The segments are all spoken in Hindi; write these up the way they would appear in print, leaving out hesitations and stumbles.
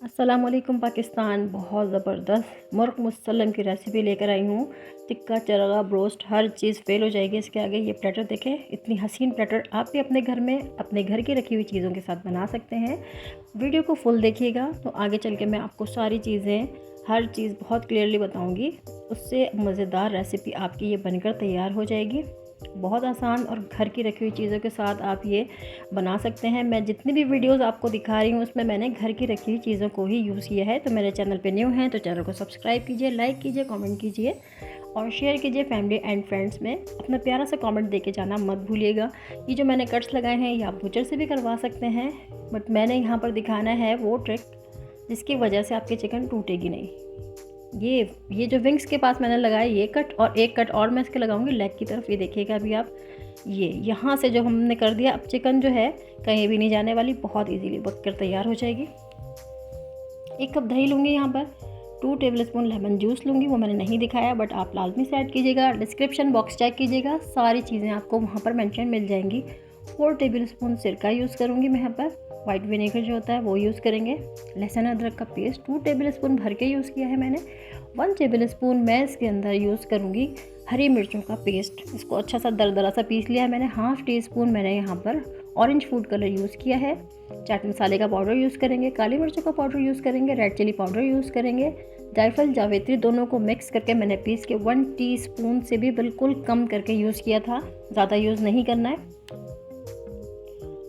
अस्सलामुअलैकुम पाकिस्तान। बहुत ज़बरदस्त मुर्ग मुसल्लम की रेसिपी लेकर आई हूँ। टिक्का, चरगा, ब्रोस्ट, हर चीज़ फेल हो जाएगी इसके आगे। ये प्लेटर देखें, इतनी हसीन प्लेटर आप भी अपने घर में अपने घर की रखी हुई चीज़ों के साथ बना सकते हैं। वीडियो को फुल देखिएगा तो आगे चल के मैं आपको सारी चीज़ें, हर चीज़ बहुत क्लियरली बताऊँगी। उससे मज़ेदार रेसिपी आपकी ये बनकर तैयार हो जाएगी। बहुत आसान और घर की रखी हुई चीज़ों के साथ आप ये बना सकते हैं। मैं जितनी भी वीडियोस आपको दिखा रही हूँ उसमें मैंने घर की रखी हुई चीज़ों को ही यूज़ किया है। तो मेरे चैनल पे न्यू हैं तो चैनल को सब्सक्राइब कीजिए, लाइक कीजिए, कमेंट कीजिए और शेयर कीजिए फैमिली एंड फ्रेंड्स में। अपना प्यारा सा कमेंट देके जाना मत भूलिएगा। ये जो मैंने कट्स लगाए हैं ये आप बूचर से भी करवा सकते हैं, बट मैंने यहाँ पर दिखाना है वो ट्रिक जिसकी वजह से आपकी चिकन टूटेगी नहीं। ये जो विंग्स के पास मैंने लगाया ये कट, और एक कट और मैं इसके लगाऊंगी लेग की तरफ। ये देखिएगा अभी आप, ये यहाँ से जो हमने कर दिया, अब चिकन जो है कहीं भी नहीं जाने वाली, बहुत इजीली पक कर तैयार हो जाएगी। 1 कप दही लूँगी, यहाँ पर 2 टेबलस्पून लेमन जूस लूँगी, वो मैंने नहीं दिखाया बट आप लाजमी से ऐड कीजिएगा। डिस्क्रिप्शन बॉक्स चेक कीजिएगा, सारी चीज़ें आपको वहाँ पर मेंशन मिल जाएंगी। 4 टेबलस्पून सिरका यूज़ करूँगी मैं यहाँ पर, वाइट विनेगर जो होता है वो यूज़ करेंगे। लहसुन अदरक का पेस्ट 2 टेबलस्पून भर के यूज़ किया है मैंने। 1 टेबलस्पून मैं इसके अंदर यूज़ करूँगी हरी मिर्चों का पेस्ट, इसको अच्छा सा दरदरा सा पीस लिया है मैंने। 1/2 टीस्पून मैंने यहाँ पर ऑरेंज फूड कलर यूज़ किया है। चाट मसाले का पाउडर यूज़ करेंगे, काली मिर्चों का पाउडर यूज़ करेंगे, रेड चिली पाउडर यूज़ करेंगे। जायफल जावित्री दोनों को मिक्स करके मैंने पीस के 1 टीस्पून से भी बिल्कुल कम करके यूज़ किया था, ज़्यादा यूज़ नहीं करना है।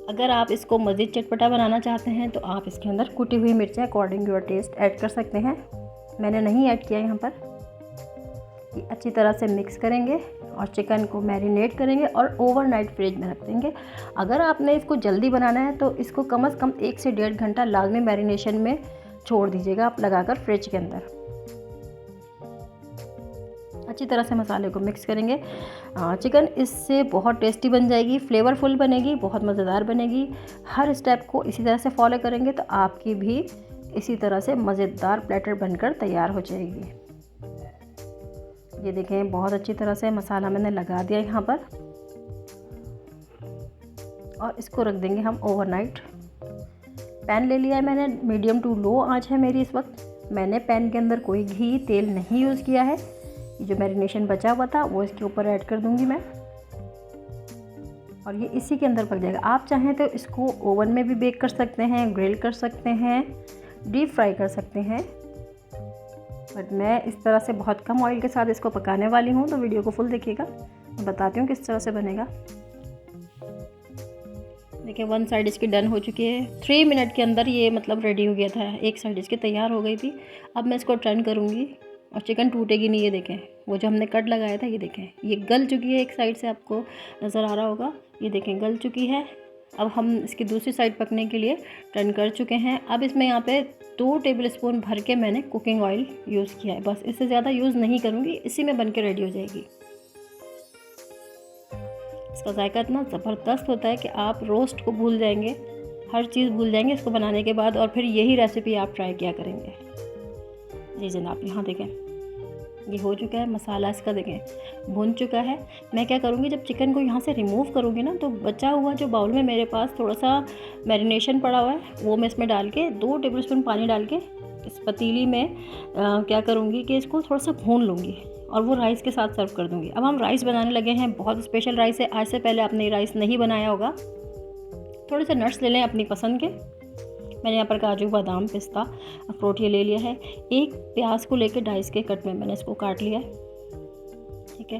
अगर आप इसको मज़ीद चटपटा बनाना चाहते हैं तो आप इसके अंदर कुटी हुई मिर्चें अकॉर्डिंग योर टेस्ट ऐड कर सकते हैं, मैंने नहीं ऐड किया यहाँ पर। ये अच्छी तरह से मिक्स करेंगे और चिकन को मैरिनेट करेंगे और ओवरनाइट फ्रिज में रख देंगे। अगर आपने इसको जल्दी बनाना है तो इसको कम से कम 1 से 1.5 घंटा लाजमी मैरिनेशन में छोड़ दीजिएगा आप लगाकर फ्रिज के अंदर। अच्छी तरह से मसाले को मिक्स करेंगे। चिकन इससे बहुत टेस्टी बन जाएगी, फ्लेवरफुल बनेगी, बहुत मज़ेदार बनेगी। हर स्टेप को इसी तरह से फॉलो करेंगे तो आपकी भी इसी तरह से मज़ेदार प्लेटर बनकर तैयार हो जाएगी। ये देखें, बहुत अच्छी तरह से मसाला मैंने लगा दिया यहाँ पर और इसको रख देंगे हम ओवरनाइट। पैन ले लिया है मैंने, मीडियम टू लो आंच है मेरी इस वक्त। मैंने पैन के अंदर कोई घी तेल नहीं यूज़ किया है। जो मैरिनेशन बचा हुआ था वो इसके ऊपर ऐड कर दूंगी मैं और ये इसी के अंदर पक जाएगा। आप चाहें तो इसको ओवन में भी बेक कर सकते हैं, ग्रिल कर सकते हैं, डीप फ्राई कर सकते हैं, बट मैं इस तरह से बहुत कम ऑयल के साथ इसको पकाने वाली हूँ। तो वीडियो को फुल देखिएगा, मैं बताती हूँ किस तरह से बनेगा। देखिए 1 साइड इसकी डन हो चुकी है। 3 मिनट के अंदर ये मतलब रेडी हो गया था, एक साइड इसकी तैयार हो गई थी। अब मैं इसको टर्न करूँगी और चिकन टूटेगी नहीं। ये देखें, वो जो हमने कट लगाया था ये देखें ये गल चुकी है। एक साइड से आपको नज़र आ रहा होगा, ये देखें गल चुकी है। अब हम इसकी दूसरी साइड पकने के लिए टर्न कर चुके हैं। अब इसमें यहाँ पे 2 टेबलस्पून भर के मैंने कुकिंग ऑयल यूज़ किया है, बस इससे ज़्यादा यूज़ नहीं करूँगी, इसी में बन के रेडी हो जाएगी। इसका जायका इतना ज़बरदस्त होता है कि आप रोस्ट को भूल जाएंगे, हर चीज़ भूल जाएंगे इसको बनाने के बाद, और फिर यही रेसिपी आप ट्राई किया करेंगे। जी जनाब, यहाँ देखें ये हो चुका है, मसाला इसका देखें भुन चुका है। मैं क्या करूँगी, जब चिकन को यहाँ से रिमूव करूँगी ना तो बचा हुआ जो बाउल में मेरे पास थोड़ा सा मैरिनेशन पड़ा हुआ है वो मैं इसमें डाल के 2 टेबलस्पून पानी डाल के इस पतीली में क्या करूँगी कि इसको थोड़ा सा भून लूँगी और वो राइस के साथ सर्व कर दूँगी। अब हम राइस बनाने लगे हैं, बहुत स्पेशल राइस है। आज से पहले आपने राइस नहीं बनाया होगा। थोड़े से नट्स ले लें अपनी पसंद के। मैंने यहाँ पर काजू, बादाम, पिस्ता, अखरोट ये ले लिया है। एक प्याज को लेकर डाइस के कट में मैंने इसको काट लिया है, ठीक है।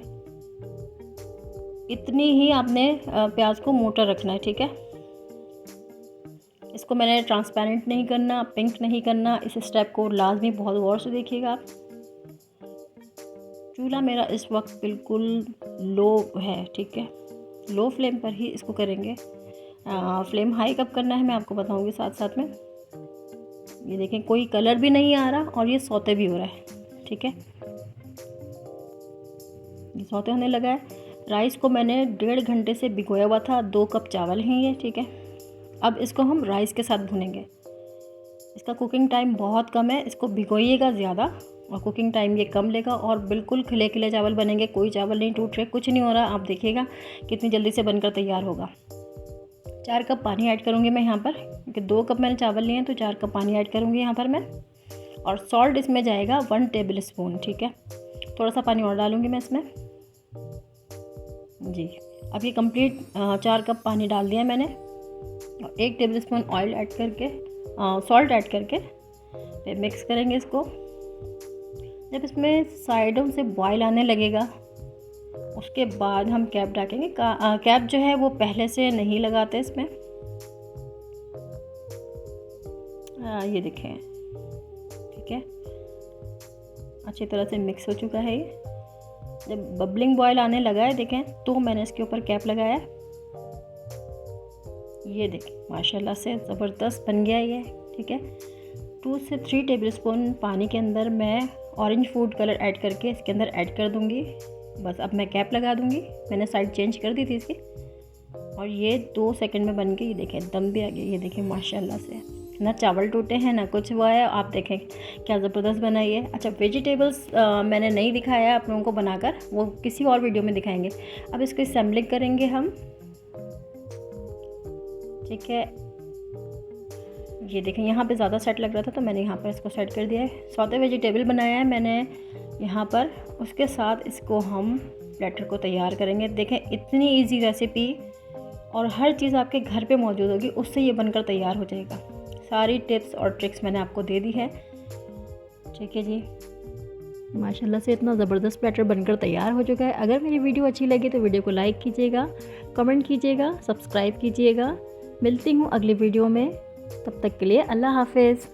इतनी ही आपने प्याज को मोटा रखना है, ठीक है। इसको मैंने ट्रांसपेरेंट नहीं करना, पिंक नहीं करना। इस स्टेप को लाजमी बहुत गौर से देखिएगा आप। चूल्हा मेरा इस वक्त बिल्कुल लो है, ठीक है, लो फ्लेम पर ही इसको करेंगे। फ्लेम हाई कब करना है मैं आपको बताऊंगी साथ साथ में। ये देखें कोई कलर भी नहीं आ रहा और ये सौते भी हो रहा है, ठीक है। ये सौते होने लगा है। राइस को मैंने 1.5 घंटे से भिगोया हुआ था, 2 कप चावल हैं ये, ठीक है। अब इसको हम राइस के साथ भुनेंगे। इसका कुकिंग टाइम बहुत कम है, इसको भिगोइएगा ज़्यादा और कुकिंग टाइम ये कम लेगा और बिल्कुल खिले खिले चावल बनेंगे। कोई चावल नहीं टूट रहे, कुछ नहीं हो रहा। आप देखिएगा कितनी जल्दी से बनकर तैयार होगा। 4 कप पानी ऐड करूँगी मैं यहाँ पर। क्योंकि 2 कप मैंने चावल लिए हैं तो 4 कप पानी ऐड करूँगी यहाँ पर मैं। और सॉल्ट इसमें जाएगा 1 टेबल स्पून, ठीक है। थोड़ा सा पानी और डालूँगी मैं इसमें जी। अब ये कंप्लीट 4 कप पानी डाल दिया मैंने और 1 टेबल स्पून ऑयल ऐड करके सॉल्ट ऐड करके फिर मिक्स करेंगे इसको। जब इसमें साइडों से बॉयल आने लगेगा उसके बाद हम कैप ढकेंगे। कैप जो है वो पहले से नहीं लगाते इसमें। ये देखें, ठीक है, अच्छी तरह से मिक्स हो चुका है ये। जब बबलिंग बॉयल आने लगा है देखें तो मैंने इसके ऊपर कैप लगाया। ये देखें माशाल्लाह से ज़बरदस्त बन गया ये, ठीक है। 2 से 3 टेबल स्पून पानी के अंदर मैं ऑरेंज फूड कलर ऐड करके इसके अंदर ऐड कर दूंगी। बस अब मैं कैप लगा दूंगी। मैंने साइड चेंज कर दी थी इसकी और ये 2 सेकंड में बन के ये देखें दम भी आ गया। ये देखें माशाल्लाह से ना चावल टूटे हैं ना कुछ हुआ है। आप देखें क्या ज़बरदस्त बनाई है। अच्छा, वेजिटेबल्स मैंने नहीं दिखाया है आप लोगों को बनाकर, वो किसी और वीडियो में दिखाएंगे। अब इसको असेंबलिंग करेंगे हम, ठीक है। ये देखें यहाँ पे ज़्यादा सेट लग रहा था तो मैंने यहाँ पर इसको सेट कर दिया है। सौते वेजिटेबल बनाया है मैंने यहाँ पर, उसके साथ इसको हम प्लेटर को तैयार करेंगे। देखें इतनी इजी रेसिपी और हर चीज़ आपके घर पे मौजूद होगी, उससे ये बनकर तैयार हो जाएगा। सारी टिप्स और ट्रिक्स मैंने आपको दे दी है, ठीक है जी। माशाल्लाह से इतना ज़बरदस्त प्लेटर बनकर तैयार हो चुका है। अगर मेरी वीडियो अच्छी लगी तो वीडियो को लाइक कीजिएगा, कमेंट कीजिएगा, सब्सक्राइब कीजिएगा। मिलती हूँ अगली वीडियो में, तब तक के लिए अल्लाह हाफिज़।